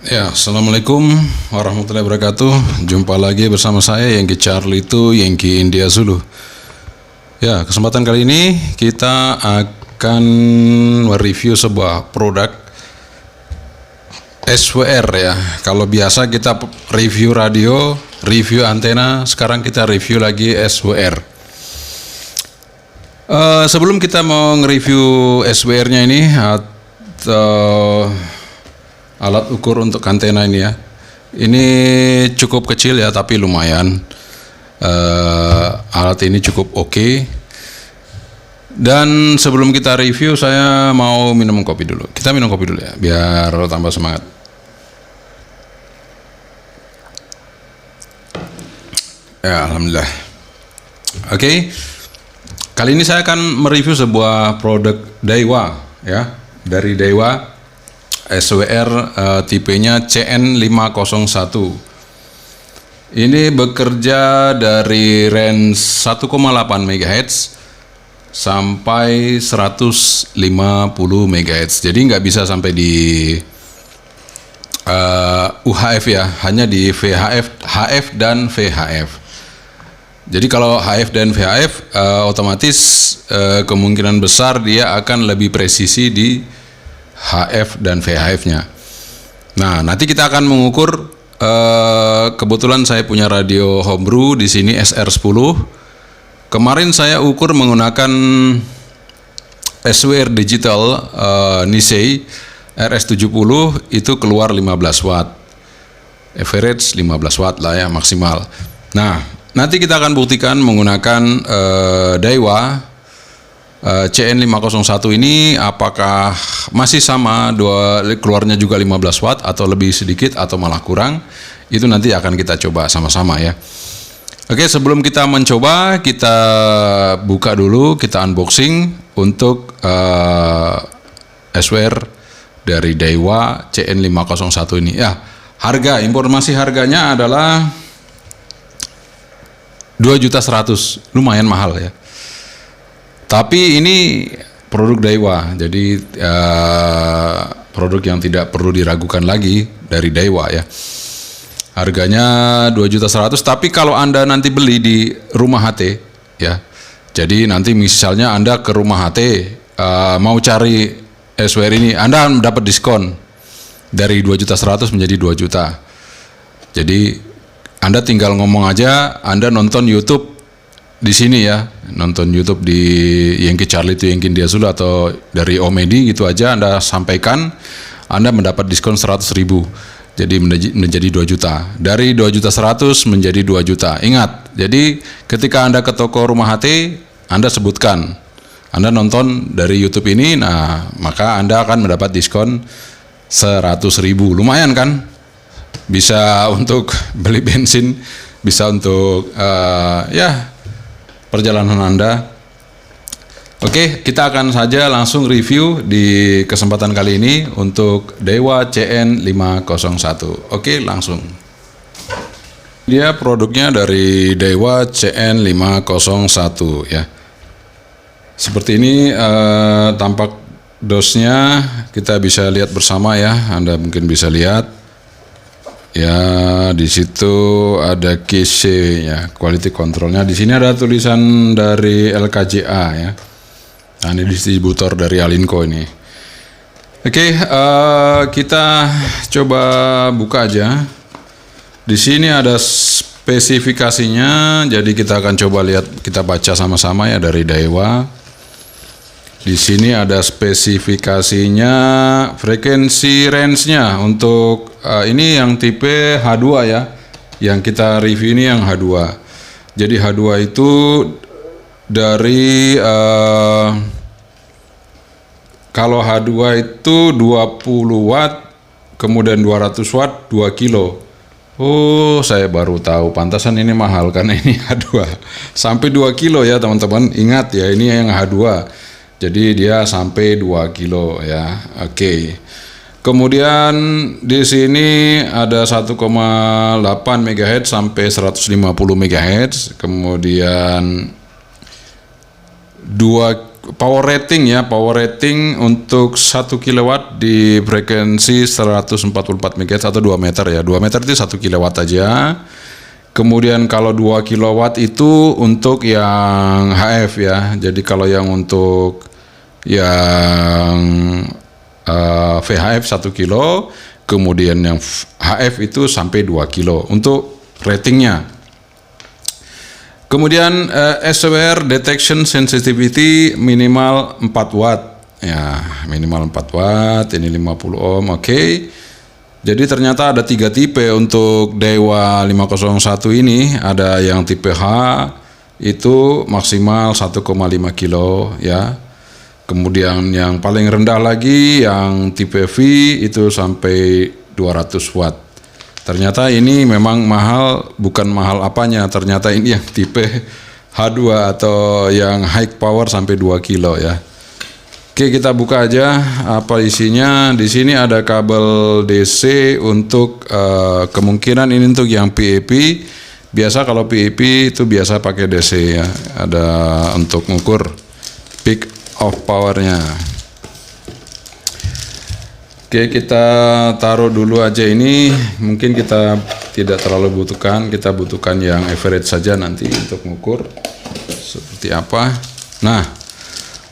Ya, Assalamualaikum warahmatullahi wabarakatuh. Jumpa lagi bersama saya Yankee Charlie itu Yankee India Zulu. Ya, kesempatan kali ini kita akan mereview sebuah produk SWR ya. Kalau biasa kita review radio, review antena, sekarang kita review lagi SWR. Sebelum kita mau nge-review SWR-nya ini atau alat ukur untuk antena ini ya, ini cukup kecil ya tapi lumayan. Alat ini cukup oke. Dan sebelum kita review saya mau minum kopi dulu. Kita minum kopi dulu ya biar tambah semangat. Ya, alhamdulillah. Oke. Kali ini saya akan mereview sebuah produk Daiwa ya, dari Daiwa SWR tipenya CN501. Ini bekerja dari range 1,8 MHz sampai 150 MHz. Jadi nggak bisa sampai di UHF ya, hanya di VHF, HF dan VHF. Jadi kalau HF dan VHF otomatis kemungkinan besar dia akan lebih presisi di HF dan VHF-nya. Nah, nanti kita akan mengukur. Kebetulan saya punya radio homebrew di sini SR10. Kemarin saya ukur menggunakan SWR digital Nisei RS70, itu keluar 15 watt. Average 15 watt lah ya maksimal. Nah, nanti kita akan buktikan menggunakan Daiwa CN501 ini apakah masih sama keluarnya juga 15 watt atau lebih sedikit atau malah kurang. Itu nanti akan kita coba sama-sama ya. Oke, sebelum kita mencoba, kita buka dulu, kita unboxing untuk SWR dari Daiwa CN501 ini ya. Informasi harganya adalah 2.100.000, lumayan mahal ya. Tapi ini produk Daiwa, jadi produk yang tidak perlu diragukan lagi dari Daiwa ya. Harganya 2.100.000, tapi kalau Anda nanti beli di rumah HT ya. Jadi nanti misalnya Anda ke rumah HT mau cari SWR ini, Anda dapat diskon dari 2.100.000 menjadi 2 juta. Jadi Anda tinggal ngomong aja, Anda nonton YouTube di sini ya, nonton YouTube di Yankee Charlie itu Yankee India Zulu atau dari Omedi gitu aja, Anda sampaikan, Anda mendapat diskon 100.000, jadi menjadi 2 juta. Dari 2.100.000 menjadi 2 juta. Ingat, jadi ketika Anda ke toko rumah HT, Anda sebutkan Anda nonton dari YouTube ini, nah maka Anda akan mendapat diskon 100.000. Lumayan kan? Bisa untuk beli bensin, bisa untuk ya perjalanan Anda. Oke, kita akan saja langsung review di kesempatan kali ini untuk Daiwa CN501. Oke, langsung. Dia produknya dari Daiwa CN501 ya. Seperti ini tampak dosnya, kita bisa lihat bersama ya. Anda mungkin bisa lihat. Ya, di situ ada case ya, quality controlnya. Di sini ada tulisan dari LKJA ya. Nah, ini distributor dari Alinco ini. Oke, kita coba buka aja. Di sini ada spesifikasinya. Jadi kita akan coba lihat, kita baca sama-sama ya dari Daiwa. Di sini ada spesifikasinya, frekuensi range-nya untuk ini yang tipe H2 ya. Yang kita review ini yang H2. Jadi H2 itu dari kalau H2 itu 20 watt, kemudian 200 watt, 2 kilo. Oh, saya baru tahu, pantasan ini mahal karena ini H2. Sampai 2 kilo ya teman-teman. Ingat ya, ini yang H2. Jadi dia sampai 2 kilo ya. Oke. Kemudian di sini ada 1,8 MHz sampai 150 MHz. Kemudian power rating ya, power rating untuk 1 kilowatt di frekuensi 144 MHz atau 2 meter ya. 2 meter itu 1 kilowatt aja. Kemudian kalau 2 kilowatt itu untuk yang HF ya. Jadi kalau yang untuk yang VHF 1 kilo, kemudian yang HF itu sampai 2 kilo untuk ratingnya. Kemudian SWR detection sensitivity minimal 4 watt ya, minimal 4 watt, ini 50 ohm. Oke. Jadi ternyata ada 3 tipe untuk Daiwa 501 ini. Ada yang tipe H itu maksimal 1,5 kilo ya. Kemudian yang paling rendah lagi yang tipe V itu sampai 200 watt. Ternyata ini memang mahal, bukan mahal apanya, ternyata ini yang tipe H2 atau yang high power sampai 2 kilo ya. Oke, kita buka aja apa isinya. Di sini ada kabel DC untuk kemungkinan ini untuk yang PEP. Biasa kalau PEP itu biasa pakai DC ya. Ada untuk mengukur peak of powernya. Oke, kita taruh dulu aja ini. Mungkin kita tidak terlalu butuhkan. Kita butuhkan yang average saja nanti untuk mengukur seperti apa. Nah,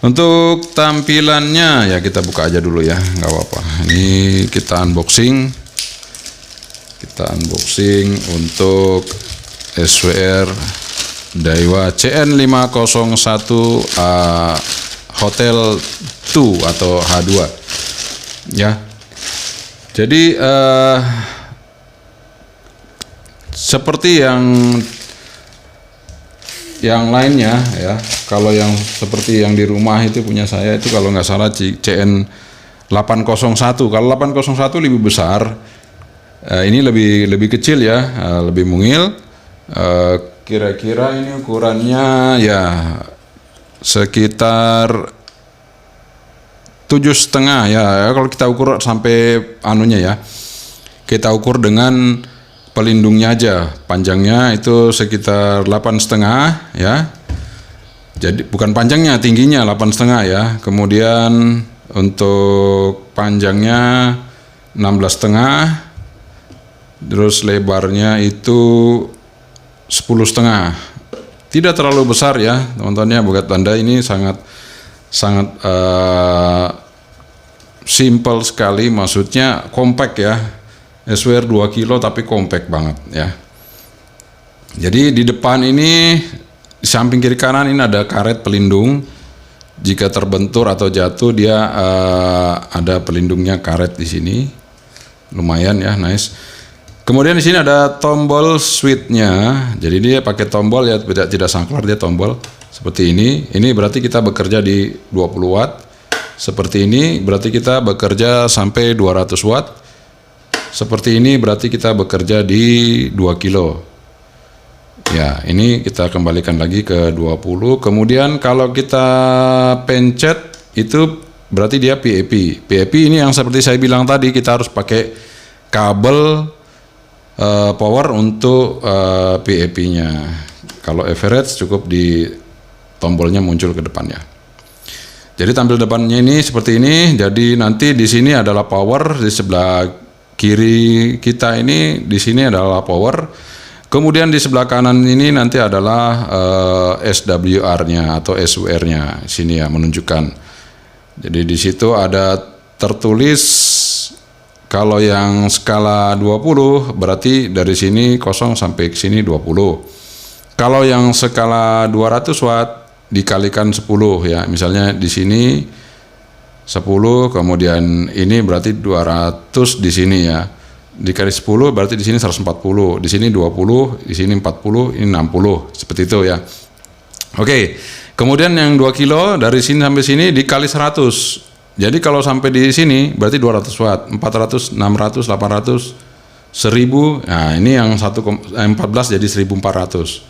untuk tampilannya ya kita buka aja dulu ya, nggak apa-apa. Ini kita unboxing. Kita unboxing untuk SWR Daiwa CN501 Hotel 2 atau H2 ya. Jadi seperti yang lainnya ya, kalau yang seperti yang di rumah itu punya saya itu kalau nggak salah CN801. Kalau 801 lebih besar, ini lebih kecil ya, lebih mungil. Kira-kira ini ukurannya ya sekitar 7,5 ya. Kalau kita ukur sampai anunya ya, kita ukur dengan pelindungnya aja, panjangnya itu sekitar 8,5 ya. Jadi bukan panjangnya, tingginya 8,5 ya. Kemudian untuk panjangnya 16,5, terus lebarnya itu 10,5. Tidak terlalu besar ya teman-teman ya, buat Anda ini sangat simple sekali, maksudnya compact ya. SWR 2 kilo tapi compact banget ya. Jadi di depan ini, di samping kiri kanan ini ada karet pelindung. Jika terbentur atau jatuh dia ada pelindungnya, karet di sini. Lumayan ya, nice. Kemudian di sini ada tombol switch-nya. Jadi dia pakai tombol ya, tidak sangklar, dia tombol seperti ini. Ini berarti kita bekerja di 20 watt. Seperti ini berarti kita bekerja sampai 200 watt. Seperti ini berarti kita bekerja di 2 kilo. Ya, ini kita kembalikan lagi ke 20. Kemudian kalau kita pencet itu berarti dia PEP. PEP ini yang seperti saya bilang tadi, kita harus pakai kabel power untuk PEP-nya. Kalau average cukup di tombolnya muncul ke depannya. Jadi tampil depannya ini seperti ini. Jadi nanti di sini adalah power, di sebelah kiri kita ini di sini adalah power. Kemudian di sebelah kanan ini nanti adalah SWR-nya atau SWR-nya. Sini ya menunjukkan. Jadi di situ ada tertulis. Kalau yang skala 20 berarti dari sini 0 sampai ke sini 20. Kalau yang skala 200 watt dikalikan 10 ya. Misalnya di sini 10, kemudian ini berarti 200 di sini ya. Dikali 10 berarti di sini 140, di sini 20, di sini 40, ini 60. Seperti itu ya. Oke. Kemudian yang 2 kilo dari sini sampai sini dikali 100. Jadi kalau sampai di sini berarti 200 watt, 400, 600, 800, 1000. Nah, ini yang 14 jadi 1400.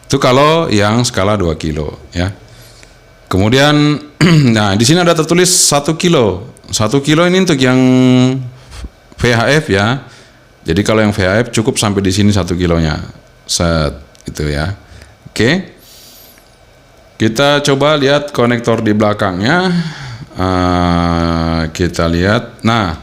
Itu kalau yang skala 2 kilo ya. Kemudian nah, di sini ada tertulis 1 kilo. 1 kilo ini untuk yang VHF ya. Jadi kalau yang VHF cukup sampai di sini 1 kilonya. Set itu ya. Oke. Kita coba lihat konektor di belakangnya. Kita lihat. Nah,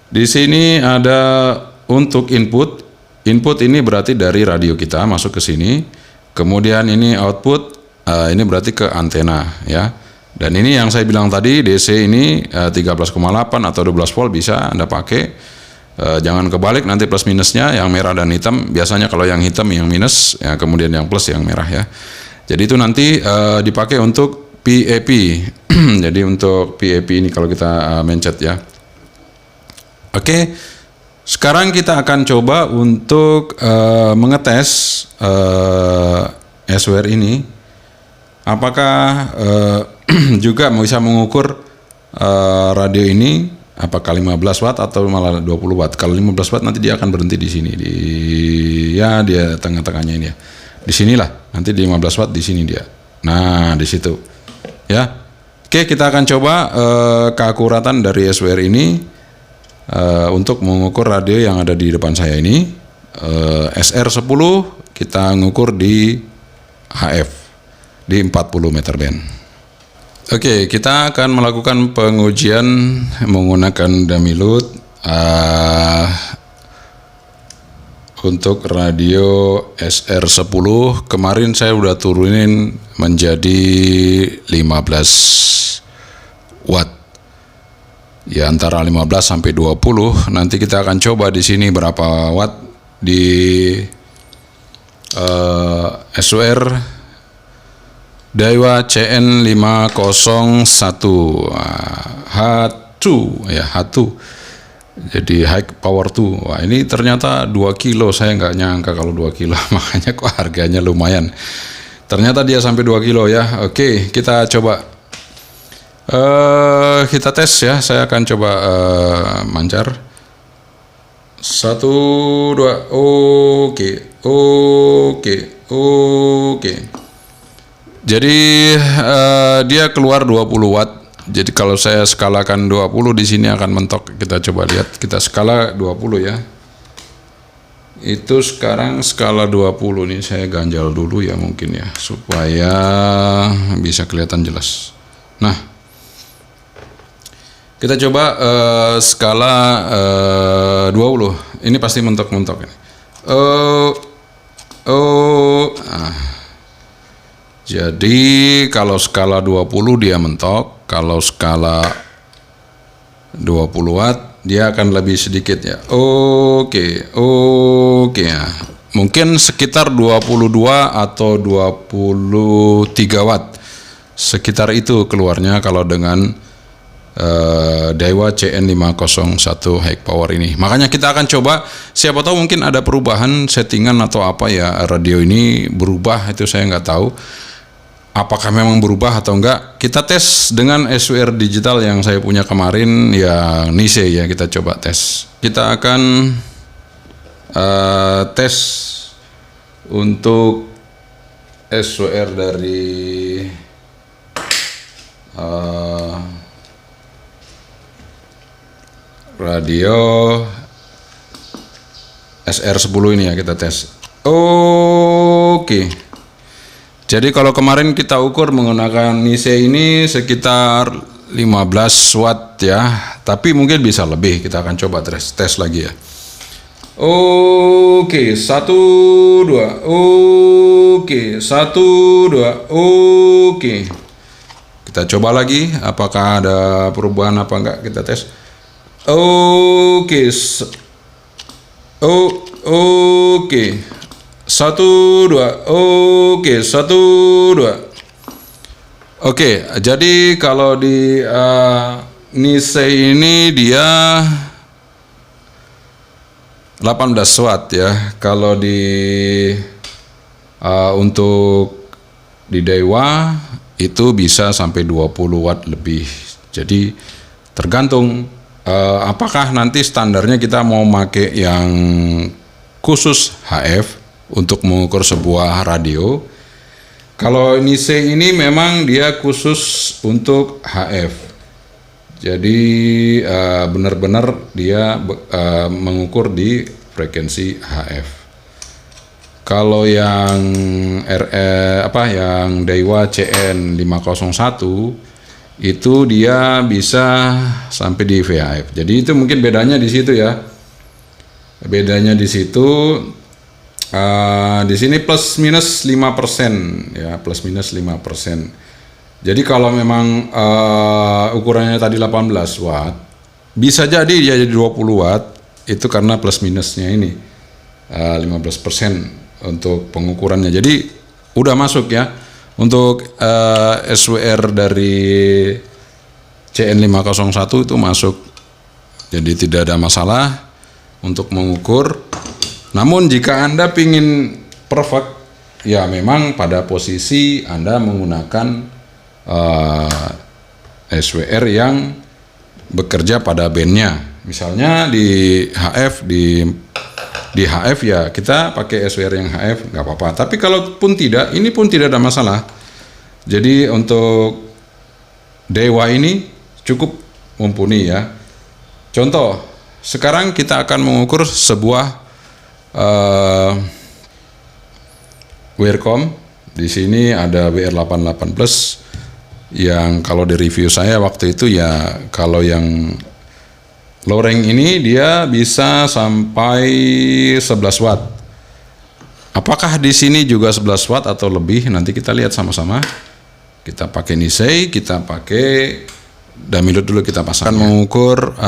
di sini ada untuk input. Input ini berarti dari radio kita masuk ke sini. Kemudian ini output. Ini berarti ke antena ya. Dan ini yang saya bilang tadi DC ini 13,8 atau 12 volt bisa Anda pakai. Jangan kebalik nanti plus minusnya yang merah dan hitam. Biasanya kalau yang hitam yang minus, ya, kemudian yang plus yang merah ya. Jadi itu nanti dipakai untuk PAP. Jadi untuk PAP ini kalau kita mencet ya. Oke, sekarang kita akan coba untuk mengetes SWR ini. Apakah juga bisa mengukur radio ini apakah 15 watt atau malah 20 watt. Kalau 15 watt nanti dia akan berhenti di sini dia tengah-tengahnya ini ya. Di sinilah nanti di 15 watt di sini dia. Nah, di situ. Ya. Oke, kita akan coba keakuratan dari SWR ini untuk mengukur radio yang ada di depan saya ini. SR10 kita ngukur di HF di 40 meter band. Oke, kita akan melakukan pengujian menggunakan dummy load untuk radio SR10. Kemarin saya udah turunin menjadi 15 watt. Ya antara 15 sampai 20. Nanti kita akan coba di sini berapa watt di SWR Daiwa CN501 H2 ya, H2. Jadi high power 2. Wah, ini ternyata 2 kilo. Saya nggak nyangka kalau 2 kilo. Makanya kok harganya lumayan. Ternyata dia sampai 2 kilo ya. Oke, kita coba kita tes ya. Saya akan coba mancar. 1 2. Oke. Jadi dia keluar 20 watt. Jadi kalau saya skalakan 20 di sini akan mentok. Kita coba lihat. Kita skala 20 ya. Itu sekarang skala 20 nih. Saya ganjal dulu ya mungkin ya supaya bisa kelihatan jelas. Nah, kita coba skala 20. Ini pasti mentok-mentok ini. Jadi kalau skala 20 dia mentok, kalau skala 20 watt dia akan lebih sedikit ya. Oke ya. Mungkin sekitar 22 atau 23 watt. Sekitar itu keluarnya kalau dengan Daiwa CN501 high power ini. Makanya kita akan coba, siapa tahu mungkin ada perubahan settingan atau apa ya, radio ini berubah, itu saya nggak tahu. Apakah memang berubah atau enggak? Kita tes dengan SWR digital yang saya punya kemarin ya, Nise ya, kita coba tes. Kita akan tes untuk SWR dari radio SR10 ini ya, kita tes. Oke. Jadi kalau kemarin kita ukur menggunakan Nise ini sekitar 15 watt ya, tapi mungkin bisa lebih. Kita akan coba tes lagi ya. Oke, 1 2. Oke, 1 2. Oke. Kita coba lagi apakah ada perubahan apa enggak, kita tes. Oke. Oke. 1 2. Oke, 1 2. Oke, jadi kalau di Nise ini dia 18 watt ya. Kalau di untuk di Daiwa itu bisa sampai 20 watt lebih. Jadi tergantung apakah nanti standarnya kita mau pakai yang khusus HF untuk mengukur sebuah radio. Kalau Nise ini memang dia khusus untuk HF. Jadi benar-benar dia mengukur di frekuensi HF. Kalau yang yang Daiwa CN501 itu dia bisa sampai di VHF. Jadi itu mungkin bedanya di situ ya. Bedanya di situ. Di sini plus minus 5% ya, plus minus 5%. Jadi kalau memang ukurannya tadi 18 watt, bisa jadi dia jadi 20 watt, itu karena plus minusnya ini 15% untuk pengukurannya. Jadi udah masuk ya untuk SWR dari CN501 itu masuk. Jadi tidak ada masalah untuk mengukur. Namun jika Anda pingin perfect, ya memang pada posisi Anda menggunakan SWR yang bekerja pada bandnya. Misalnya di HF, di HF ya kita pakai SWR yang HF nggak apa-apa. Tapi kalaupun tidak, ini pun tidak ada masalah. Jadi untuk Daiwa ini cukup mumpuni ya. Contoh, sekarang kita akan mengukur sebuah Wearcom. Di sini ada WR88 Plus yang kalau di review saya waktu itu ya, kalau yang low rank ini dia bisa sampai 11 watt. Apakah di sini juga 11 watt atau lebih? Nanti kita lihat sama-sama. Kita pakai Nisei, kita pakai Damilot dulu, kita pasang. Akan mengukur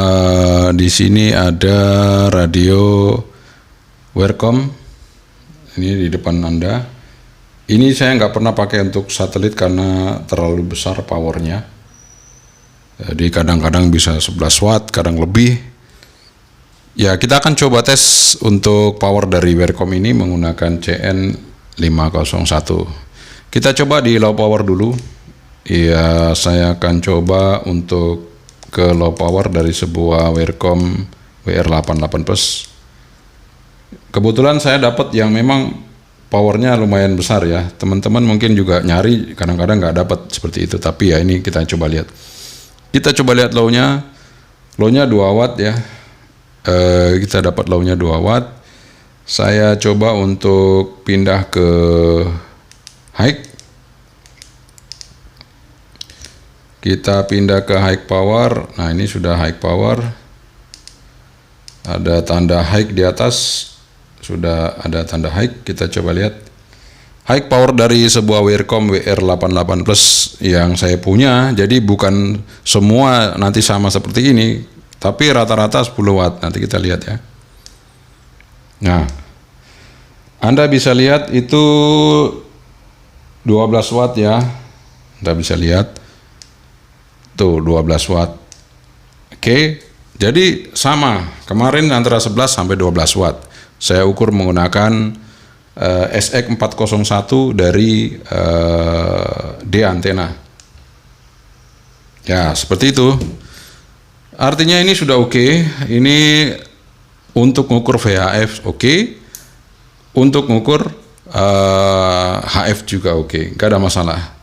di sini ada radio Wearcom. Ini di depan Anda. Ini saya nggak pernah pakai untuk satelit karena terlalu besar powernya. Jadi kadang-kadang bisa 11 watt, kadang lebih. Ya kita akan coba tes untuk power dari Wearcom ini menggunakan CN501. Kita coba di low power dulu. Ya saya akan coba untuk ke low power dari sebuah Wearcom WR88 Plus. Kebetulan saya dapat yang memang powernya lumayan besar ya. Teman-teman mungkin juga nyari kadang-kadang nggak dapat seperti itu, tapi ya ini kita coba lihat. Kita coba lihat low-nya 2 watt ya. Kita dapat low-nya 2 watt. Saya coba untuk pindah ke high. Kita pindah ke high power. Nah, ini sudah high power. Ada tanda high di atas. Sudah ada tanda high, kita coba lihat high power dari sebuah Wearcom WR88 Plus yang saya punya. Jadi bukan semua nanti sama seperti ini, tapi rata-rata 10 watt. Nanti kita lihat ya. Nah, Anda bisa lihat itu 12 watt ya. Anda bisa lihat tuh 12 watt. Oke, jadi sama kemarin antara 11 sampai 12 watt. Saya ukur menggunakan SX401 dari D antena. Ya, seperti itu. Artinya ini sudah oke. Ini untuk mengukur VHF oke. Untuk mengukur HF juga oke. Gak ada masalah.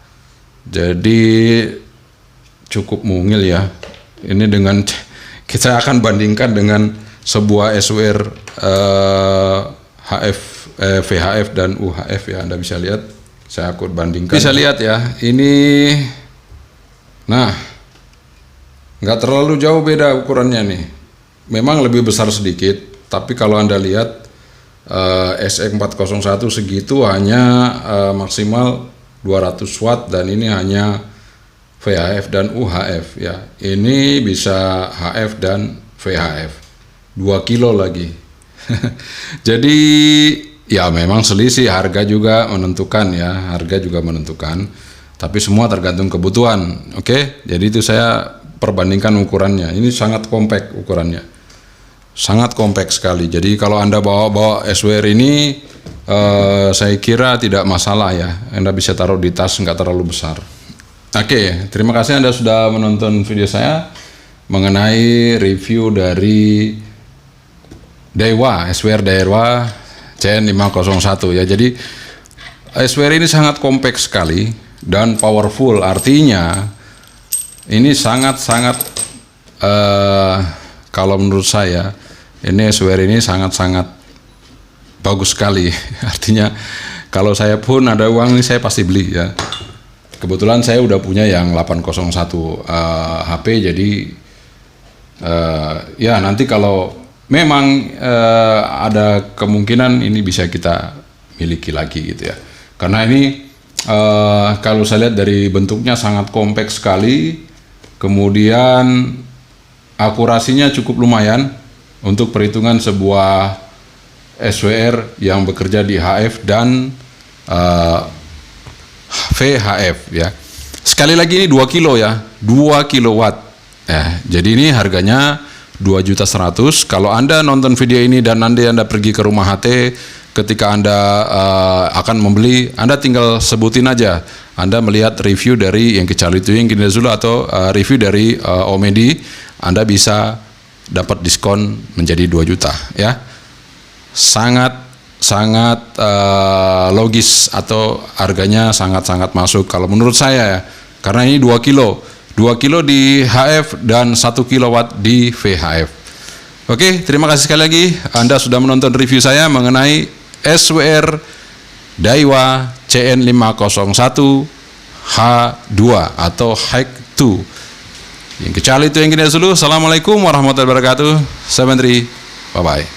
Jadi cukup mungil ya. Ini dengan kita akan bandingkan dengan sebuah SWR VHF dan UHF ya. Anda bisa lihat, saya akan bandingkan. Bisa lihat ya, ini nah nggak terlalu jauh beda ukurannya nih. Memang lebih besar sedikit, tapi kalau Anda lihat SX401 segitu hanya maksimal 200 watt dan ini hanya VHF dan UHF ya. Ini bisa HF dan VHF. 2 kilo lagi. Jadi ya memang selisih, harga juga menentukan ya, harga juga menentukan. Tapi semua tergantung kebutuhan. Oke, jadi itu saya perbandingkan ukurannya. Ini sangat kompak ukurannya, sangat kompak sekali. Jadi kalau Anda bawa SWR ini, saya kira tidak masalah ya. Anda bisa taruh di tas, nggak terlalu besar. Oke, terima kasih Anda sudah menonton video saya mengenai review dari Daiwa, SWR Daiwa CN501 ya. Jadi SWR ini sangat kompak sekali dan powerful. Artinya ini sangat-sangat kalau menurut saya ini SWR ini sangat-sangat bagus sekali. Artinya kalau saya pun ada uang ini saya pasti beli ya. Kebetulan saya udah punya yang 801 HP, jadi ya nanti kalau memang ada kemungkinan ini bisa kita miliki lagi gitu ya. Karena ini kalau saya lihat dari bentuknya sangat kompak sekali, kemudian akurasinya cukup lumayan untuk perhitungan sebuah SWR yang bekerja di HF dan VHF ya. Sekali lagi ini 2 kilo ya, 2 kilowatt. Jadi ini harganya 2.100.000. Kalau Anda nonton video ini dan nanti Anda pergi ke rumah HT, ketika Anda akan membeli, Anda tinggal sebutin aja. Anda melihat review dari yang Kecali Tuying Kinezulu atau review dari Omedi, Anda bisa dapat diskon menjadi 2 juta ya. Sangat logis atau harganya sangat-sangat masuk kalau menurut saya ya. Karena ini 2 kilo. 2 kilo di HF dan 1 kilowatt di VHF. Oke, terima kasih sekali lagi Anda sudah menonton review saya mengenai SWR Daiwa CN501H2 atau Hack 2. Yang Kecali Tuying Kinezulu. Assalamualaikum warahmatullahi wabarakatuh. Bye bye.